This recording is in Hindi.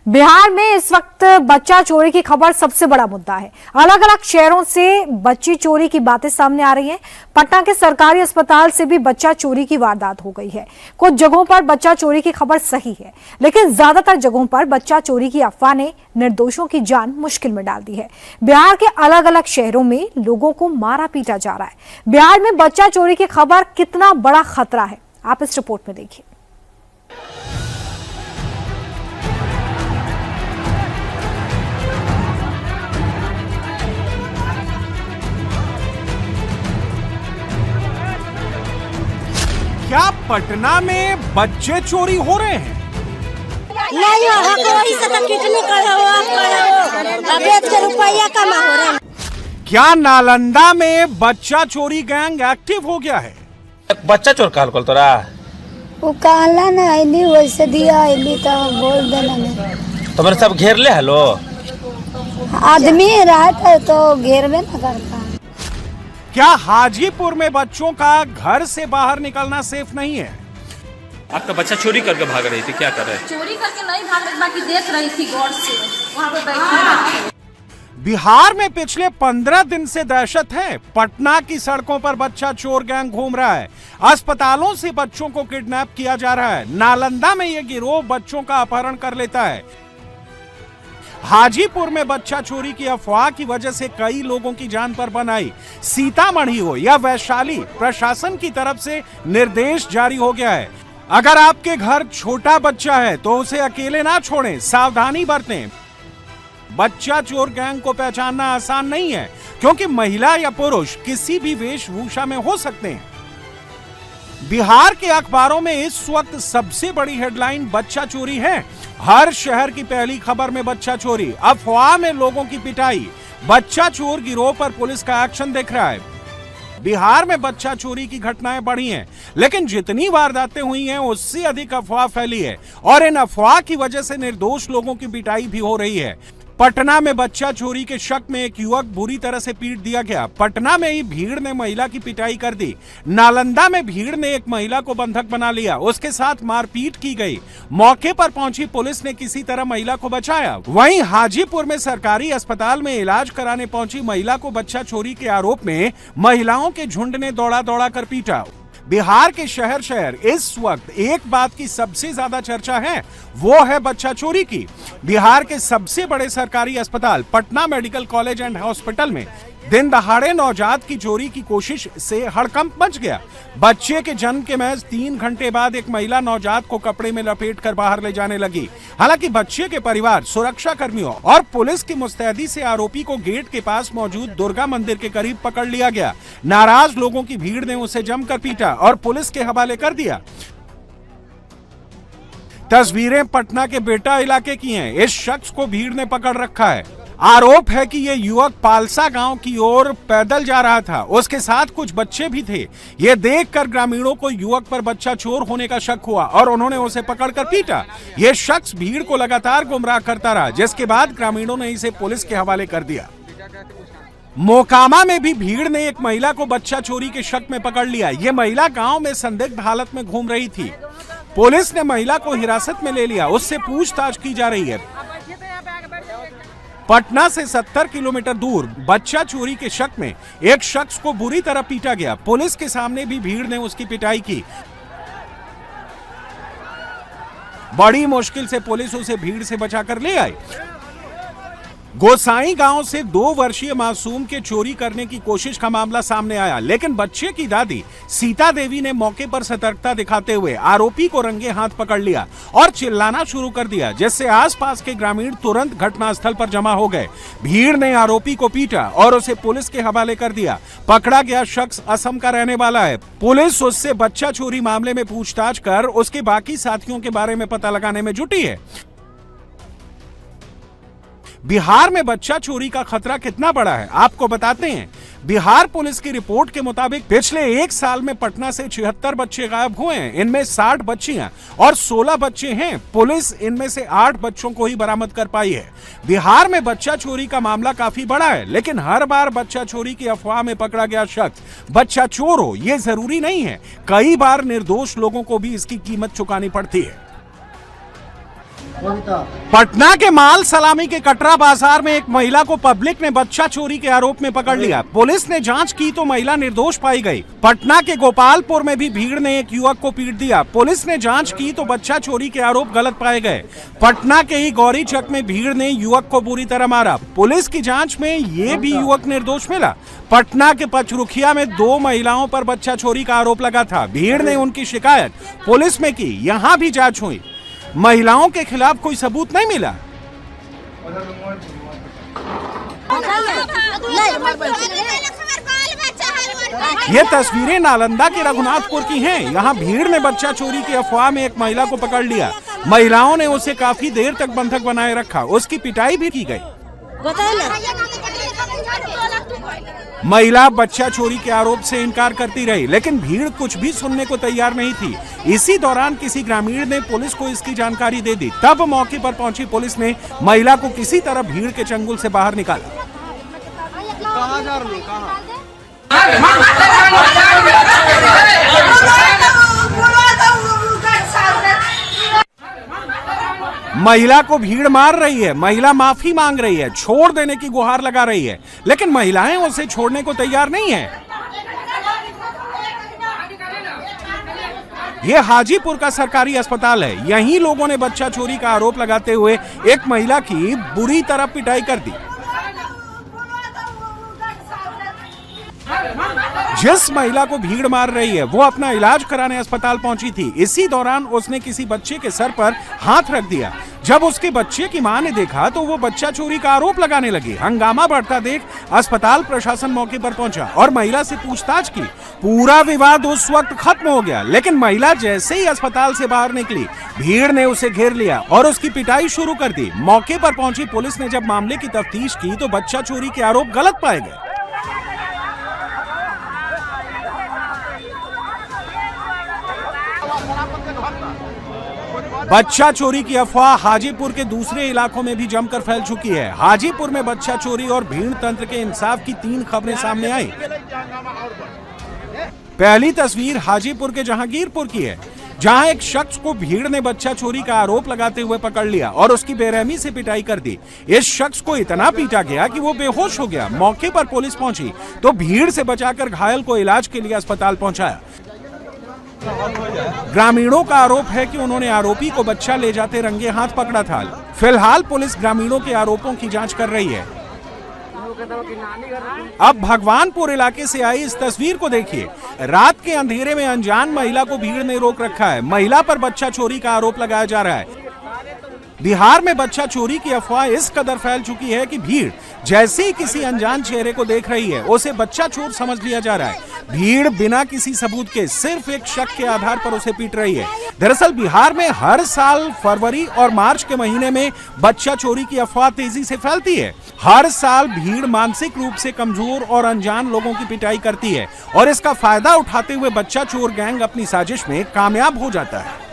बिहार में इस वक्त बच्चा चोरी की खबर सबसे बड़ा मुद्दा है। अलग अलग शहरों से बच्ची चोरी की बातें सामने आ रही हैं। पटना के सरकारी अस्पताल से भी बच्चा चोरी की वारदात हो गई है। कुछ जगहों पर बच्चा चोरी की खबर सही है, लेकिन ज्यादातर जगहों पर बच्चा चोरी की अफवाह ने निर्दोषों की जान मुश्किल में डाल दी है। बिहार के अलग अलग शहरों में लोगों को मारा पीटा जा रहा है। बिहार में बच्चा चोरी की खबर कितना बड़ा खतरा है, आप इस रिपोर्ट में देखिए। क्या पटना में बच्चे चोरी हो रहे हैं? नहीं हो कोई से तो किडनी कराओ बेच के रुपया कमा हो रहा है। क्या नालंदा में बच्चा चोरी गैंग एक्टिव हो गया है? बच्चा चोर काल कल तोरा वो कहला ना आईली वैसे दिया आईली तो बोल देना नहीं तो मेरे सब घेर ले। हेलो आदमी रहता तो घेरवे ना करता। क्या हाजीपुर में बच्चों का घर से बाहर निकलना सेफ नहीं है? आपका बच्चा चोरी करके भाग रही थी, क्या कर रहे थे? चोरी करके नहीं भाग रही, बाकी देख रही थी गौर से वहाँ पे बैठी। बिहार में पिछले 15 दिन से दहशत है। पटना की सड़कों पर बच्चा चोर गैंग घूम रहा है। अस्पतालों से बच्चों को किडनैप किया जा रहा है। नालंदा में यह गिरोह बच्चों का अपहरण कर लेता है। हाजीपुर में बच्चा चोरी की अफवाह की वजह से कई लोगों की जान पर बन आई। सीतामढ़ी हो या वैशाली, प्रशासन की तरफ से निर्देश जारी हो गया है। अगर आपके घर छोटा बच्चा है तो उसे अकेले ना छोड़ें, सावधानी बरतें। बच्चा चोर गैंग को पहचानना आसान नहीं है, क्योंकि महिला या पुरुष किसी भी वेशभूषा में हो सकते हैं। बिहार के अखबारों में इस वक्त सबसे बड़ी हेडलाइन बच्चा चोरी है। हर शहर की पहली खबर में बच्चा चोरी, अफवाह में लोगों की पिटाई। बच्चा चोर गिरोह पर पुलिस का एक्शन दिख रहा है। बिहार में बच्चा चोरी की घटनाएं बढ़ी हैं, लेकिन जितनी वारदातें हुई हैं उससे अधिक अफवाह फैली है और इन अफवाह की वजह से निर्दोष लोगों की पिटाई भी हो रही है। पटना में बच्चा चोरी के शक में एक युवक बुरी तरह से पीट दिया गया। पटना में ही भीड़ ने महिला की पिटाई कर दी। नालंदा में भीड़ ने एक महिला को बंधक बना लिया, उसके साथ मारपीट की गई। मौके पर पहुंची पुलिस ने किसी तरह महिला को बचाया। वहीं हाजीपुर में सरकारी अस्पताल में इलाज कराने पहुंची महिला को बच्चा चोरी के आरोप में महिलाओं के झुंड ने दौड़ा दौड़ा कर पीटा। बिहार के शहर शहर इस वक्त एक बात की सबसे ज्यादा चर्चा है, वो है बच्चा चोरी की। बिहार के सबसे बड़े सरकारी अस्पताल Patna medical college and hospital में दिन दहाड़े नवजात की चोरी की कोशिश से हड़कंप मच गया। बच्चे के जन्म के महज 3 घंटे बाद एक महिला नवजात को कपड़े में लपेटकर बाहर ले जाने लगी। हालांकि बच्चे के परिवार, सुरक्षा कर्मियों और पुलिस की मुस्तैदी से आरोपी को गेट के पास मौजूद दुर्गा मंदिर के करीब पकड़ लिया गया। नाराज लोगों की भीड़ ने उसे जमकर पीटा और पुलिस के हवाले कर दिया। तस्वीरें पटना के बेटा इलाके की हैं। इस शख्स को भीड़ ने पकड़ रखा है। आरोप है कि ये युवक पालसा गांव की ओर पैदल जा रहा था, उसके साथ कुछ बच्चे भी थे। ये देखकर ग्रामीणों को युवक पर बच्चा चोर होने का शक हुआ और उन्होंने उसे पकड़कर पीटा। ये शख्स भीड़ को लगातार गुमराह करता रहा, जिसके बाद ग्रामीणों ने इसे पुलिस के हवाले कर दिया। मोकामा में भी भीड़ ने एक महिला को बच्चा चोरी के शक में पकड़ लिया। ये महिला गांव में संदिग्ध हालत में घूम रही थी। पुलिस ने महिला को हिरासत में ले लिया, उससे पूछताछ की जा रही है। पटना से 70 किलोमीटर दूर बच्चा चोरी के शक में एक शख्स को बुरी तरह पीटा गया। पुलिस के सामने भी भीड़ ने उसकी पिटाई की। बड़ी मुश्किल से पुलिस उसे भीड़ से बचाकर ले आई। गोसाई गांव से 2 वर्षीय मासूम के चोरी करने की कोशिश का मामला सामने आया, लेकिन बच्चे की दादी सीता देवी ने मौके पर सतर्कता दिखाते हुए आरोपी को रंगे हाथ पकड़ लिया और चिल्लाना शुरू कर दिया, जिससे आसपास के ग्रामीण तुरंत घटनास्थल पर जमा हो गए। भीड़ ने आरोपी को पीटा और उसे पुलिस के हवाले कर दिया। पकड़ा गया शख्स असम का रहने वाला है। पुलिस उससे बच्चा चोरी मामले में पूछताछ कर उसके बाकी साथियों के बारे में पता लगाने में जुटी है। बिहार में बच्चा चोरी का खतरा कितना बड़ा है, आपको बताते हैं। बिहार पुलिस की रिपोर्ट के मुताबिक पिछले 1 साल में पटना से 76 बच्चे गायब हुए हैं। इनमें 60 बच्चियां और 16 बच्चे हैं। पुलिस इनमें से 8 बच्चों को ही बरामद कर पाई है। बिहार में बच्चा चोरी का मामला काफी बड़ा है, लेकिन हर बार बच्चा चोरी की अफवाह में पकड़ा गया शख्स बच्चा चोर हो, ये जरूरी नहीं है। कई बार निर्दोष लोगों को भी इसकी कीमत चुकानी पड़ती है। पटना के माल सलामी के कटरा बाजार में एक महिला को पब्लिक ने बच्चा चोरी के आरोप में पकड़ लिया। पुलिस ने जांच की तो महिला निर्दोष पाई गई। पटना के गोपालपुर में भी भीड़ ने एक युवक को पीट दिया। पुलिस ने जांच की तो बच्चा चोरी के आरोप गलत पाए गए। पटना के ही गौरी चक में भीड़ ने युवक को बुरी तरह मारा। पुलिस की जांच में ये भी युवक निर्दोष मिला। पटना के पचरुखिया में 2 महिलाओं पर बच्चा चोरी का आरोप लगा था। भीड़ ने उनकी शिकायत पुलिस में की। यहाँ भी जांच हुई। महिलाओं के खिलाफ कोई सबूत नहीं मिला। ये तस्वीरें नालंदा के रघुनाथपुर की हैं। यहाँ भीड़ ने बच्चा चोरी की अफवाह में एक महिला को पकड़ लिया। महिलाओं ने उसे काफी देर तक बंधक बनाए रखा। उसकी पिटाई भी की गई। महिला बच्चा चोरी के आरोप से इनकार करती रही, लेकिन भीड़ कुछ भी सुनने को तैयार नहीं थी। इसी दौरान किसी ग्रामीण ने पुलिस को इसकी जानकारी दे दी। तब मौके पर पहुंची पुलिस ने महिला को किसी तरह भीड़ के चंगुल से बाहर निकाला। महिला को भीड़ मार रही है। महिला माफी मांग रही है, छोड़ देने की गुहार लगा रही है, लेकिन महिलाएं उसे छोड़ने को तैयार नहीं है। ये हाजीपुर का सरकारी अस्पताल है। यहीं लोगों ने बच्चा चोरी का आरोप लगाते हुए एक महिला की बुरी तरह पिटाई कर दी। जिस महिला को भीड़ मार रही है वो अपना इलाज कराने अस्पताल पहुंची थी। इसी दौरान उसने किसी बच्चे के सर पर हाथ रख दिया। जब उसके बच्चे की मां ने देखा तो वो बच्चा चोरी का आरोप लगाने लगी। हंगामा बढ़ता देख अस्पताल प्रशासन मौके पर पहुंचा और महिला से पूछताछ की। पूरा विवाद उस वक्त खत्म हो गया, लेकिन महिला जैसे ही अस्पताल से बाहर निकली, भीड़ ने उसे घेर लिया और उसकी पिटाई शुरू कर दी। मौके पर पहुंची पुलिस ने जब मामले की तफ्तीश की तो बच्चा चोरी के आरोप गलत पाए गए। बच्चा चोरी की अफवाह हाजीपुर के दूसरे इलाकों में भी जमकर फैल चुकी है। हाजीपुर में बच्चा चोरी और भीड़ तंत्र के इंसाफ की 3 खबरें सामने आई। पहली तस्वीर हाजीपुर के जहांगीरपुर की है, जहां एक शख्स को भीड़ ने बच्चा चोरी का आरोप लगाते हुए पकड़ लिया और उसकी बेरहमी से पिटाई कर दी। इस शख्स को इतना पीटा गया कि वो बेहोश हो गया। मौके पर पुलिस पहुंची तो भीड़ से बचाकर घायल को इलाज के लिए अस्पताल पहुंचाया। ग्रामीणों का आरोप है कि उन्होंने आरोपी को बच्चा ले जाते रंगे हाथ पकड़ा था। फिलहाल पुलिस ग्रामीणों के आरोपों की जांच कर रही है। अब भगवानपुर इलाके से आई इस तस्वीर को देखिए। रात के अंधेरे में अनजान महिला को भीड़ ने रोक रखा है। महिला पर बच्चा चोरी का आरोप लगाया जा रहा है। बिहार में बच्चा चोरी की अफवाह इस कदर फैल चुकी है कि भीड़ जैसे ही किसी अनजान चेहरे को देख रही है उसे बच्चा चोर समझ लिया जा रहा है। भीड़ बिना किसी सबूत के सिर्फ एक शक के आधार पर उसे पीट रही है। दरअसल बिहार में हर साल फरवरी और मार्च के महीने में बच्चा चोरी की अफवाह तेजी से फैलती है। हर साल भीड़ मानसिक रूप से कमजोर और अनजान लोगों की पिटाई करती है और इसका फायदा उठाते हुए बच्चा चोर गैंग अपनी साजिश में कामयाब हो जाता है।